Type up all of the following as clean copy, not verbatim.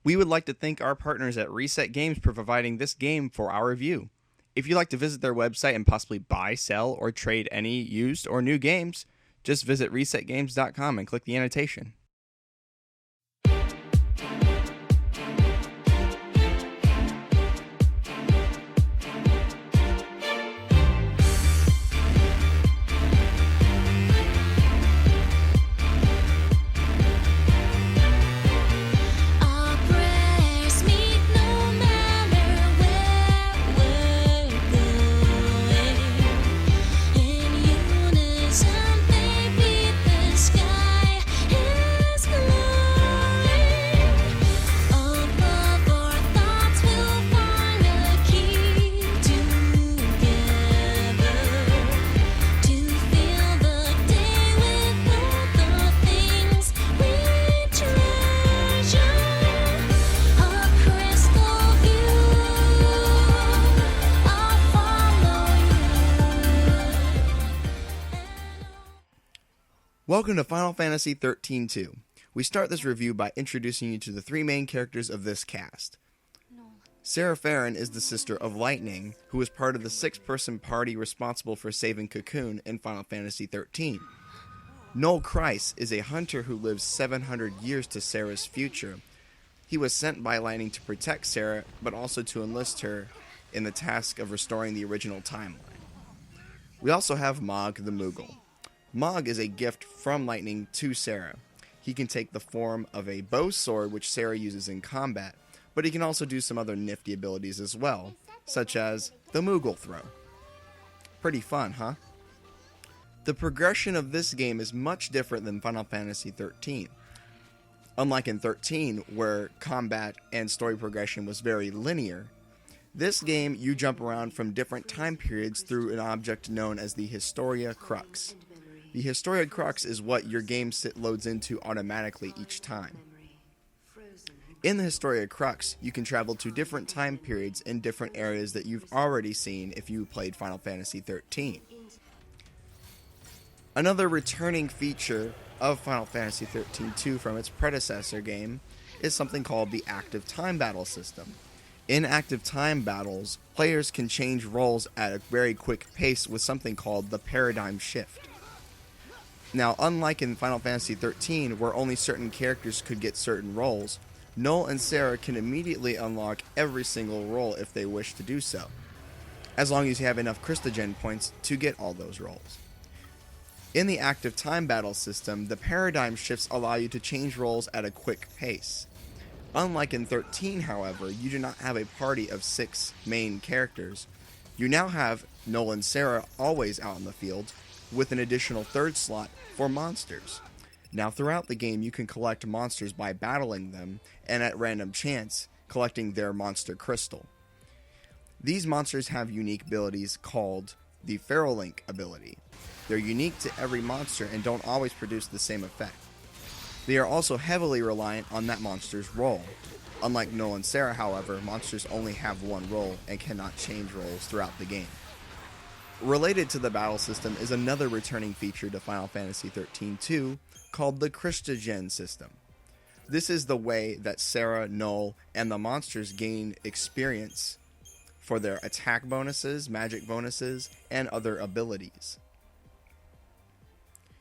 We would like to thank our partners at Reset Games for providing this game for our review. If you'd like to visit their website and possibly buy, sell, or trade any used or new games, just visit resetgames.com and click the annotation. Welcome to Final Fantasy XIII-2. We start this review by introducing you to the three main characters of this cast. Sarah Farron is the sister of Lightning, who is part of the six-person party responsible for saving Cocoon in Final Fantasy XIII. Noel Kreis is a hunter who lives 700 years to Sarah's future. He was sent by Lightning to protect Sarah, but also to enlist her in the task of restoring the original timeline. We also have Mog the Moogle. Mog is a gift from Lightning to Sarah. He can take the form of a bow sword, which Sarah uses in combat, but he can also do some other nifty abilities as well, such as the Moogle throw. Pretty fun, huh? The progression of this game is much different than Final Fantasy XIII. Unlike in 13, where combat and story progression was very linear, this game you jump around from different time periods through an object known as the Historia Crux. The Historia Crux is what your game loads into automatically each time. In the Historia Crux, you can travel to different time periods in different areas that you've already seen if you played Final Fantasy XIII. Another returning feature of Final Fantasy XIII-2 from its predecessor game is something called the active time battle system. In active time battles, players can change roles at a very quick pace with something called the paradigm shift. Now, unlike in Final Fantasy XIII, where only certain characters could get certain roles, Noel and Sarah can immediately unlock every single role if they wish to do so, as long as you have enough Christogen points to get all those roles. In the active time battle system, the paradigm shifts allow you to change roles at a quick pace. Unlike in 13, however, you do not have a party of 6 main characters. You now have Noel and Sarah always out in the field, with an additional third slot for monsters. Now throughout the game you can collect monsters by battling them, and at random chance, collecting their monster crystal. These monsters have unique abilities called the Ferrolink ability. They're unique to every monster and don't always produce the same effect. They are also heavily reliant on that monster's role. Unlike Noel and Sarah, however, monsters only have one role and cannot change roles throughout the game. Related to the battle system is another returning feature to Final Fantasy XIII-2 called the Christogen system. This is the way that Sarah, Noel, and the monsters gain experience for their attack bonuses, magic bonuses, and other abilities.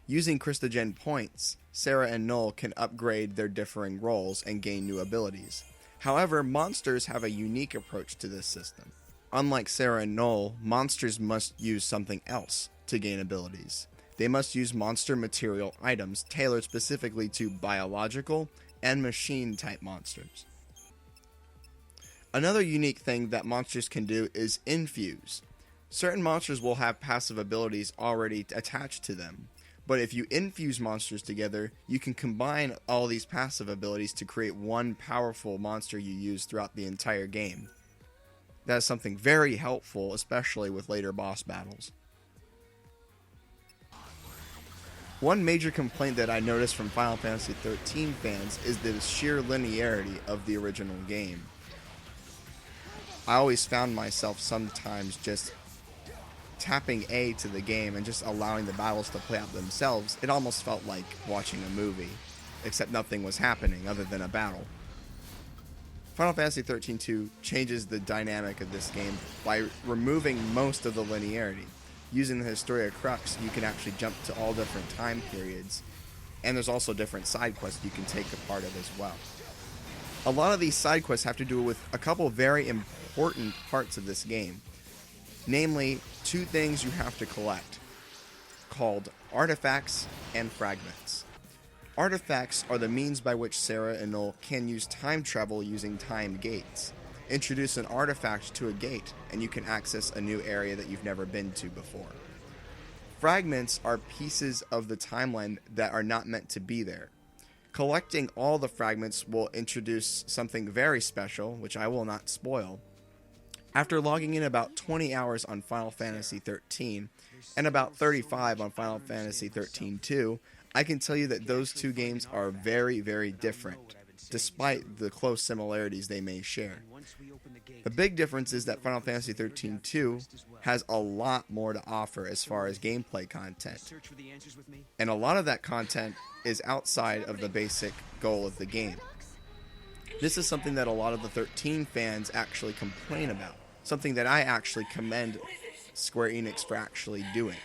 Using Christogen points, Sarah and Noel can upgrade their differing roles and gain new abilities. However, monsters have a unique approach to this system. Unlike Sarah and Noel, monsters must use something else to gain abilities. They must use monster material items tailored specifically to biological and machine type monsters. Another unique thing that monsters can do is infuse. Certain monsters will have passive abilities already attached to them, but if you infuse monsters together, you can combine all these passive abilities to create one powerful monster you use throughout the entire game. That is something very helpful, especially with later boss battles. One major complaint that I noticed from Final Fantasy XIII fans is the sheer linearity of the original game. I always found myself sometimes just tapping A to the game and just allowing the battles to play out themselves. It almost felt like watching a movie, except nothing was happening other than a battle. Final Fantasy XIII-2 changes the dynamic of this game by removing most of the linearity. Using the Historia Crux, you can actually jump to all different time periods, and there's also different side quests you can take a part of as well. A lot of these side quests have to do with a couple very important parts of this game. Namely, two things you have to collect, called artifacts and fragments. Artifacts are the means by which Sarah and Noel can use time travel using time gates. Introduce an artifact to a gate, and you can access a new area that you've never been to before. Fragments are pieces of the timeline that are not meant to be there. Collecting all the fragments will introduce something very special, which I will not spoil. After logging in about 20 hours on Final Fantasy XIII, and about 35 on Final Fantasy XIII-2, I can tell you that those two games are very, very different, despite the close similarities they may share. The big difference is that Final Fantasy XIII-2 has a lot more to offer as far as gameplay content. And a lot of that content is outside of the basic goal of the game. This is something that a lot of the 13 fans actually complain about. Something that I actually commend Square Enix for actually doing.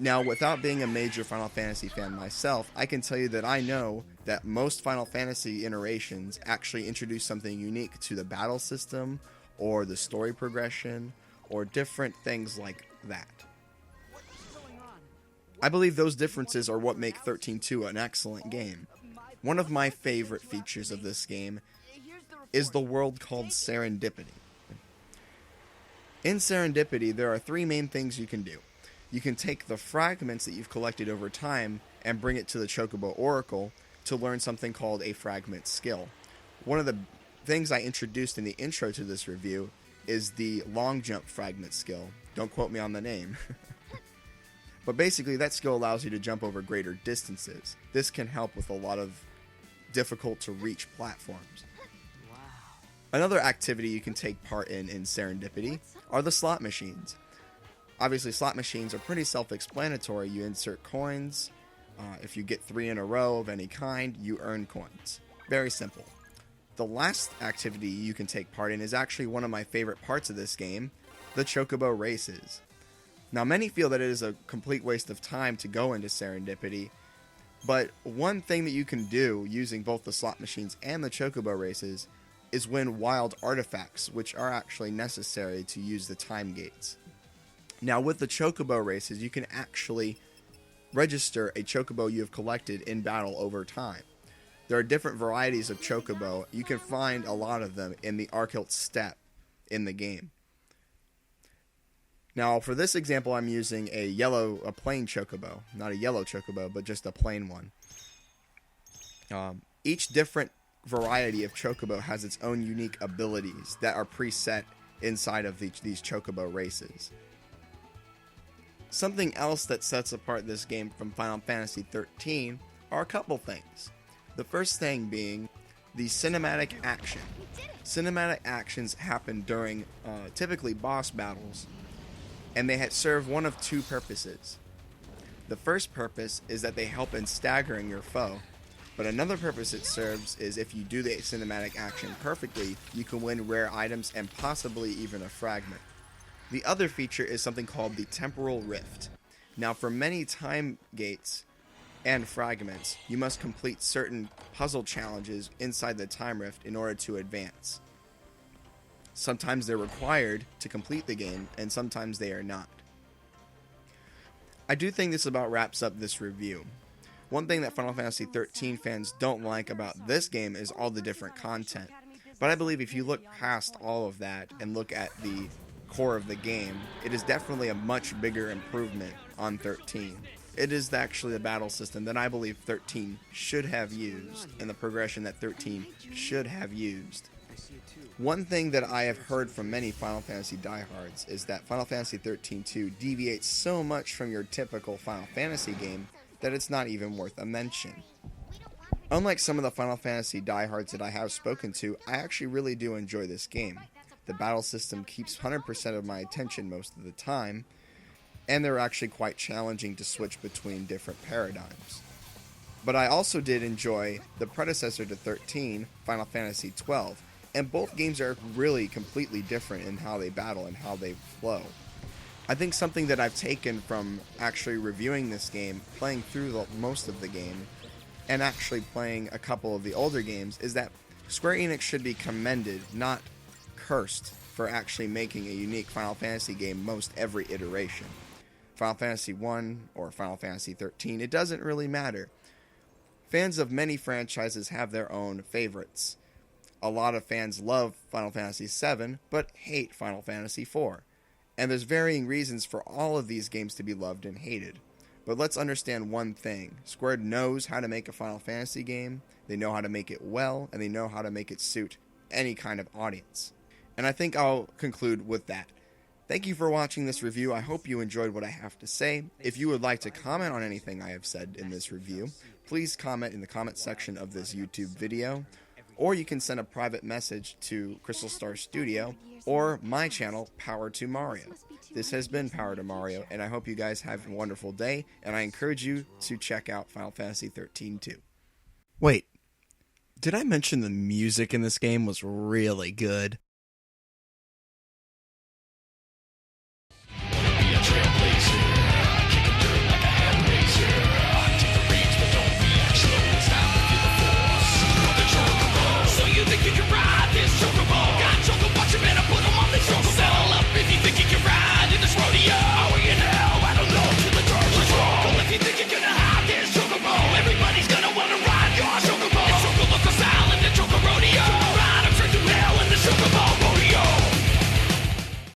Now, without being a major Final Fantasy fan myself, I can tell you that I know that most Final Fantasy iterations actually introduce something unique to the battle system, or the story progression, or different things like that. I believe those differences are what make 13-2 an excellent game. One of my favorite features of this game is the world called Serendipity. In Serendipity, there are three main things you can do. You can take the fragments that you've collected over time and bring it to the Chocobo Oracle to learn something called a fragment skill. One of the things I introduced in the intro to this review is the long jump fragment skill. Don't quote me on the name. But basically, that skill allows you to jump over greater distances. This can help with a lot of difficult to reach platforms. Another activity you can take part in Serendipity are the slot machines. Obviously, slot machines are pretty self-explanatory. You insert coins. If you get 3 in a row of any kind, you earn coins. Very simple. The last activity you can take part in is actually one of my favorite parts of this game, the Chocobo races. Now, many feel that it is a complete waste of time to go into Serendipity, but one thing that you can do using both the slot machines and the Chocobo races is win wild artifacts, which are actually necessary to use the time gates. Now, with the Chocobo races, you can actually register a Chocobo you have collected in battle over time. There are different varieties of Chocobo. You can find a lot of them in the Arkhilt Steppe in the game. Now, for this example, I'm using a plain Chocobo. Not a yellow Chocobo, but just a plain one. Each different variety of Chocobo has its own unique abilities that are preset inside of these Chocobo races. Something else that sets apart this game from Final Fantasy XIII are a couple things. The first thing being the cinematic action. Cinematic actions happen during typically boss battles, and they serve one of two purposes. The first purpose is that they help in staggering your foe, but another purpose it serves is if you do the cinematic action perfectly, you can win rare items and possibly even a fragment. The other feature is something called the Temporal Rift. Now, for many time gates and fragments, you must complete certain puzzle challenges inside the time rift in order to advance. Sometimes they're required to complete the game, and sometimes they are not. I do think this about wraps up this review. One thing that Final Fantasy XIII fans don't like about this game is all the different content. But I believe if you look past all of that and look at the core of the game, it is definitely a much bigger improvement on 13. It is actually the battle system that I believe 13 should have used, and the progression that 13 should have used. One thing that I have heard from many Final Fantasy diehards is that Final Fantasy XIII-2 deviates so much from your typical Final Fantasy game that it's not even worth a mention. Unlike some of the Final Fantasy diehards that I have spoken to, I actually really do enjoy this game. The battle system keeps 100% of my attention most of the time, and they're actually quite challenging to switch between different paradigms. But I also did enjoy the predecessor to 13, Final Fantasy XII, and both games are really completely different in how they battle and how they flow. I think something that I've taken from actually reviewing this game, playing through most of the game, and actually playing a couple of the older games, is that Square Enix should be commended, not cursed, for actually making a unique Final Fantasy game most every iteration. Final Fantasy I or Final Fantasy XIII, it doesn't really matter. Fans of many franchises have their own favorites. A lot of fans love Final Fantasy VII, but hate Final Fantasy IV. And there's varying reasons for all of these games to be loved and hated. But let's understand one thing. Square knows how to make a Final Fantasy game, they know how to make it well, and they know how to make it suit any kind of audience. And I think I'll conclude with that. Thank you for watching this review. I hope you enjoyed what I have to say. If you would like to comment on anything I have said in this review, please comment in the comment section of this YouTube video, or you can send a private message to Crystal Star Studio or my channel, Power to Mario. This has been Power to Mario, and I hope you guys have a wonderful day, and I encourage you to check out Final Fantasy XIII-2. Wait, did I mention the music in this game was really good?